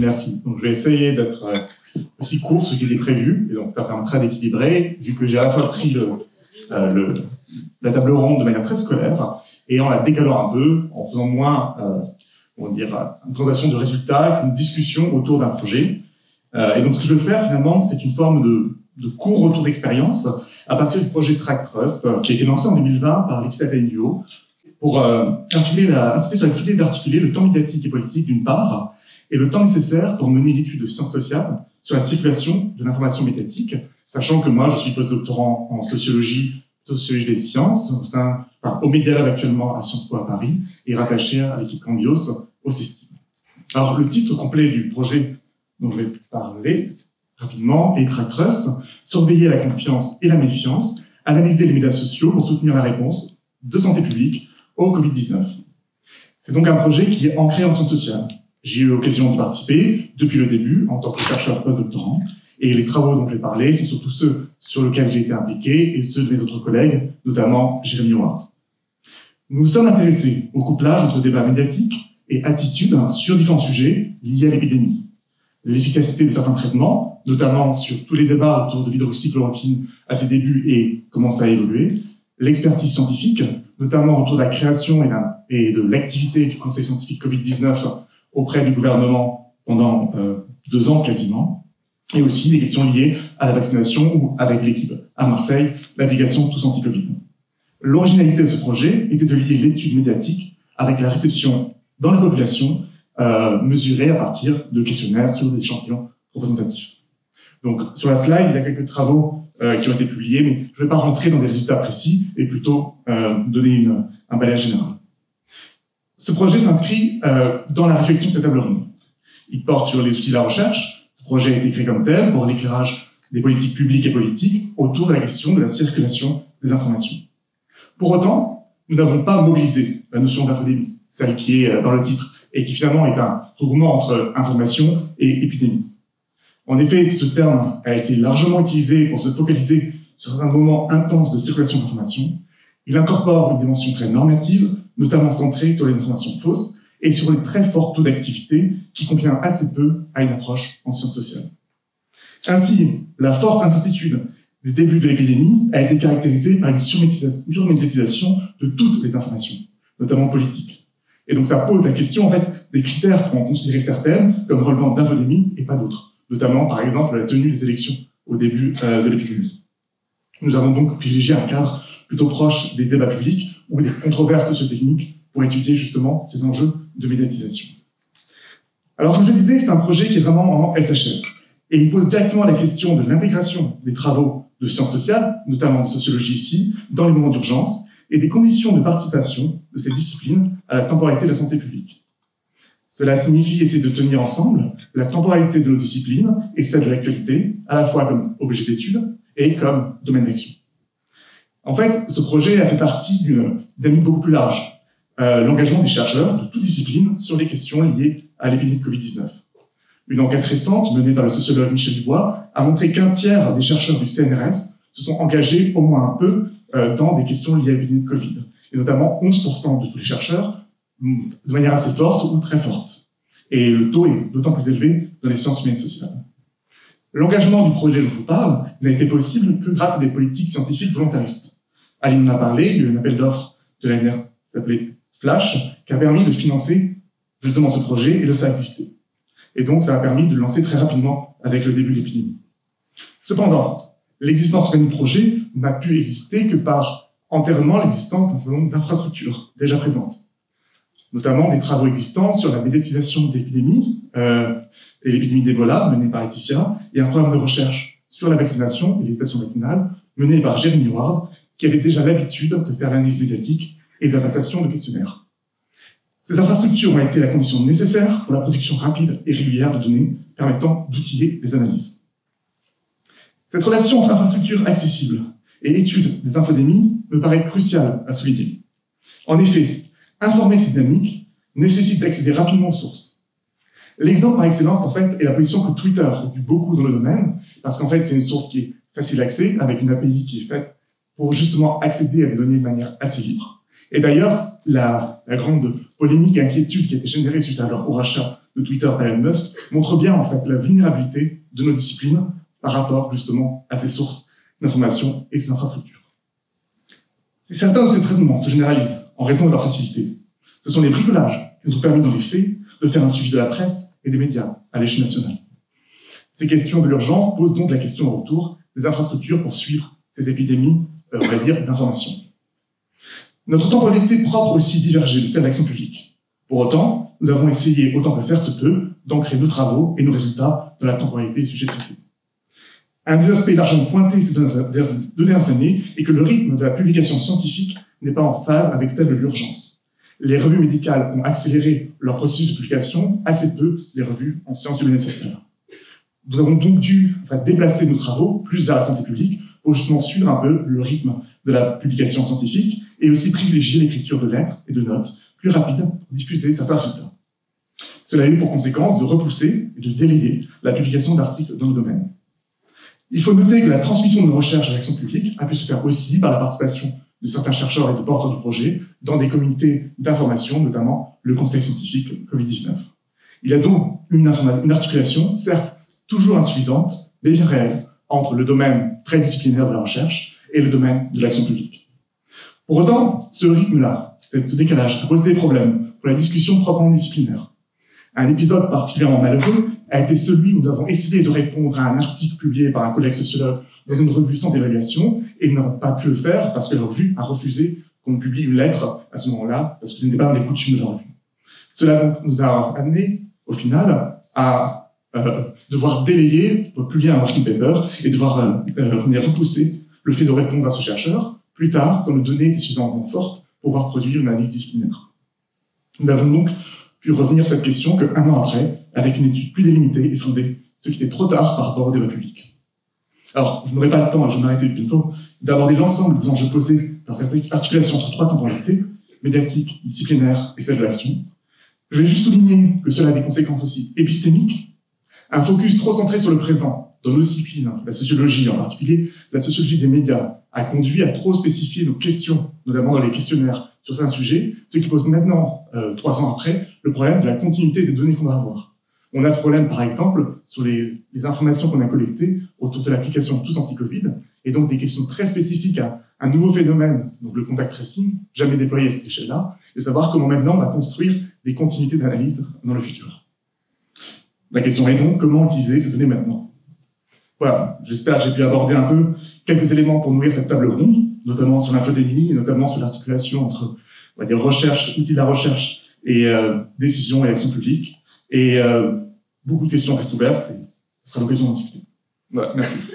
Merci. Donc, je vais essayer d'être aussi court, ce qui était prévu, et donc ça permettra d'équilibrer, vu que j'ai à la fois pris la table ronde de manière très scolaire, et en la décalant un peu, en faisant moins, une présentation de résultats qu'une discussion autour d'un projet. Et donc, ce que je veux faire, finalement, c'est une forme de court retour d'expérience à partir du projet Track Trust, qui a été lancé en 2020 par l'Excel NGO, pour inciter sur la difficulté d'articuler le temps médiatique et politique d'une part, et le temps nécessaire pour mener l'étude de sciences sociales sur la circulation de l'information médiatique, sachant que moi, je suis postdoctorant en sociologie des sciences, au Media Lab actuellement à Sciences Po à Paris, et rattaché à l'équipe Cambios au CESTIM. Alors, le titre complet du projet dont je vais parler rapidement est Track Trust, surveiller la confiance et la méfiance, analyser les médias sociaux pour soutenir la réponse de santé publique au Covid-19. C'est donc un projet qui est ancré en sciences sociales. J'ai eu l'occasion d'y participer depuis le début en tant que chercheur postdoctorant, et les travaux dont je vais parler sont surtout ceux sur lesquels j'ai été impliqué et ceux de mes autres collègues, notamment Jérémy Ward. Nous nous sommes intéressés au couplage entre débat médiatique et attitude sur différents sujets liés à l'épidémie. L'efficacité de certains traitements, notamment sur tous les débats autour de l'hydroxychloroquine à ses débuts et comment ça a évolué, l'expertise scientifique, notamment autour de la création et de l'activité du Conseil scientifique Covid-19 auprès du gouvernement pendant 2 ans quasiment, et aussi des questions liées à la vaccination ou avec l'équipe à Marseille, l'application Tous Anti-Covid. L'originalité de ce projet était de lier l'étude médiatique avec la réception dans la population mesurée à partir de questionnaires sur des échantillons représentatifs. Donc, sur la slide, il y a quelques travaux qui ont été publiés, mais je ne vais pas rentrer dans des résultats précis, et plutôt donner un balayage général. Ce projet s'inscrit dans la réflexion de cette table ronde. Il porte sur les outils de la recherche. Ce projet a été créé comme tel pour l'éclairage des politiques publiques et politiques autour de la question de la circulation des informations. Pour autant, nous n'avons pas mobilisé la notion d'infodémie, celle qui est dans le titre, et qui finalement est un regroupement entre information et épidémie. En effet, ce terme a été largement utilisé pour se focaliser sur un moment intense de circulation d'informations. Il incorpore une dimension très normative, notamment centrée sur les informations fausses et sur les très forts taux d'activité qui convient assez peu à une approche en sciences sociales. Ainsi, la forte incertitude des débuts de l'épidémie a été caractérisée par une surmédiatisation de toutes les informations, notamment politiques. Et donc ça pose la question en fait des critères pour en considérer certaines comme relevant d'infodémie et pas d'autres, notamment par exemple la tenue des élections au début de l'épidémie. Nous avons donc privilégié un cadre plutôt proche des débats publics ou des controverses sociotechniques pour étudier justement ces enjeux de médiatisation. Alors, comme je disais, c'est un projet qui est vraiment en SHS, et il pose directement la question de l'intégration des travaux de sciences sociales, notamment de sociologie ici, dans les moments d'urgence, et des conditions de participation de ces disciplines à la temporalité de la santé publique. Cela signifie essayer de tenir ensemble la temporalité de nos disciplines et celle de l'actualité, à la fois comme objet d'étude et comme domaine d'action. En fait, ce projet a fait partie d'un beaucoup plus large, l'engagement des chercheurs de toute discipline sur les questions liées à l'épidémie de Covid-19. Une enquête récente menée par le sociologue Michel Dubois a montré qu'1 tiers des chercheurs du CNRS se sont engagés au moins un peu dans des questions liées à l'épidémie de Covid, et notamment 11% de tous les chercheurs de manière assez forte ou très forte. Et le taux est d'autant plus élevé dans les sciences humaines et sociales. L'engagement du projet dont je vous parle n'a été possible que grâce à des politiques scientifiques volontaristes. Aline en a parlé, il y a eu un appel d'offres de l'ANR qui s'appelait Flash, qui a permis de financer justement ce projet et de le faire exister. Et donc, ça a permis de le lancer très rapidement avec le début de l'épidémie. Cependant, l'existence même du projet n'a pu exister que par entièrement l'existence d'un certain nombre d'infrastructures déjà présentes, notamment des travaux existants sur la médiatisation de l'épidémie et l'épidémie d'Ebola menée par Laetitia, et un programme de recherche sur la vaccination et les stations vaccinales mené par Jérémy Ward, qui avait déjà l'habitude de faire l'analyse médiatique et de la passation de questionnaires. Ces infrastructures ont été la condition nécessaire pour la production rapide et régulière de données permettant d'outiller les analyses. Cette relation entre infrastructures accessibles et études des infodémies me paraît cruciale à souligner. En effet, informer ces dynamiques nécessite d'accéder rapidement aux sources. L'exemple par excellence, en fait, est la position que Twitter occupe beaucoup dans le domaine, parce qu'en fait, c'est une source qui est facile d'accès, avec une API qui est faite pour justement accéder à des données de manière assez libre. Et d'ailleurs, la grande polémique et inquiétude qui a été générée suite au rachat de Twitter par Elon Musk montre bien en fait la vulnérabilité de nos disciplines par rapport justement à ces sources d'information et ces infrastructures. Certains de ces traitements se généralisent en raison de leur facilité. Ce sont les bricolages qui nous ont permis dans les faits de faire un suivi de la presse et des médias à l'échelle nationale. Ces questions de l'urgence posent donc la question au retour des infrastructures pour suivre ces épidémies, on va dire, d'information. Notre temporalité propre aussi divergeait de celle de l'action publique. Pour autant, nous avons essayé, autant que faire se peut, d'ancrer nos travaux et nos résultats dans la temporalité du sujet traité. Un des aspects largement pointés ces deux dernières années est que le rythme de la publication scientifique n'est pas en phase avec celle de l'urgence. Les revues médicales ont accéléré leur processus de publication, assez peu les revues en sciences humaines et sociales. Nous avons donc dû déplacer nos travaux plus vers la santé publique pour justement suivre un peu le rythme de la publication scientifique et aussi privilégier l'écriture de lettres et de notes plus rapides pour diffuser certains résultats. Cela a eu pour conséquence de repousser et de délayer la publication d'articles dans le domaine. Il faut noter que la transmission de nos recherches à l'action publique a pu se faire aussi par la participation de certains chercheurs et de porteurs de projets dans des comités d'information, notamment le Conseil scientifique Covid-19. Il y a donc une articulation, certes toujours insuffisante, mais bien réelle, entre le domaine très disciplinaire de la recherche et le domaine de l'action publique. Pour autant, ce rythme-là, ce décalage, a posé des problèmes pour la discussion proprement disciplinaire. Un épisode particulièrement malheureux a été celui où nous avons essayé de répondre à un article publié par un collègue sociologue dans une revue sans évaluation, et nous n'avons pas pu le faire parce que la revue a refusé qu'on publie une lettre à ce moment-là, parce que ce n'était pas dans les coutumes de la revue. Cela donc nous a amené, au final, à devoir délayer, publier un working paper, et devoir repousser le fait de répondre à ce chercheur plus tard, quand nos données étaient suffisamment fortes pour pouvoir produire une analyse disciplinaire. Nous n'avons donc pu revenir sur cette question qu'un an après, avec une étude plus délimitée et fondée, ce qui était trop tard par rapport au débat public. Alors, je n'aurai pas le temps, je vais m'arrêter bientôt, d'aborder l'ensemble des enjeux posés par cette articulation entre trois temporalités, médiatique, disciplinaire et celle de l'action. Je vais juste souligner que cela a des conséquences aussi épistémiques. Un focus trop centré sur le présent, dans nos disciplines, la sociologie en particulier, la sociologie des médias, a conduit à trop spécifier nos questions, notamment dans les questionnaires sur certains sujets, ce qui pose maintenant, 3 ans après, le problème de la continuité des données qu'on va avoir. On a ce problème, par exemple, sur les informations qu'on a collectées autour de l'application Tous Anti-Covid, et donc des questions très spécifiques à un nouveau phénomène, donc le contact tracing, jamais déployé à cette échelle-là, de savoir comment maintenant on va construire des continuités d'analyse dans le futur. La question est donc comment utiliser ces données maintenant. Voilà, j'espère que j'ai pu aborder un peu quelques éléments pour nourrir cette table ronde, notamment sur l'infodémie, et notamment sur l'articulation entre recherche, outils de la recherche et décision et action publique. Et beaucoup de questions restent ouvertes, et ce sera l'occasion d'en discuter. Voilà, merci.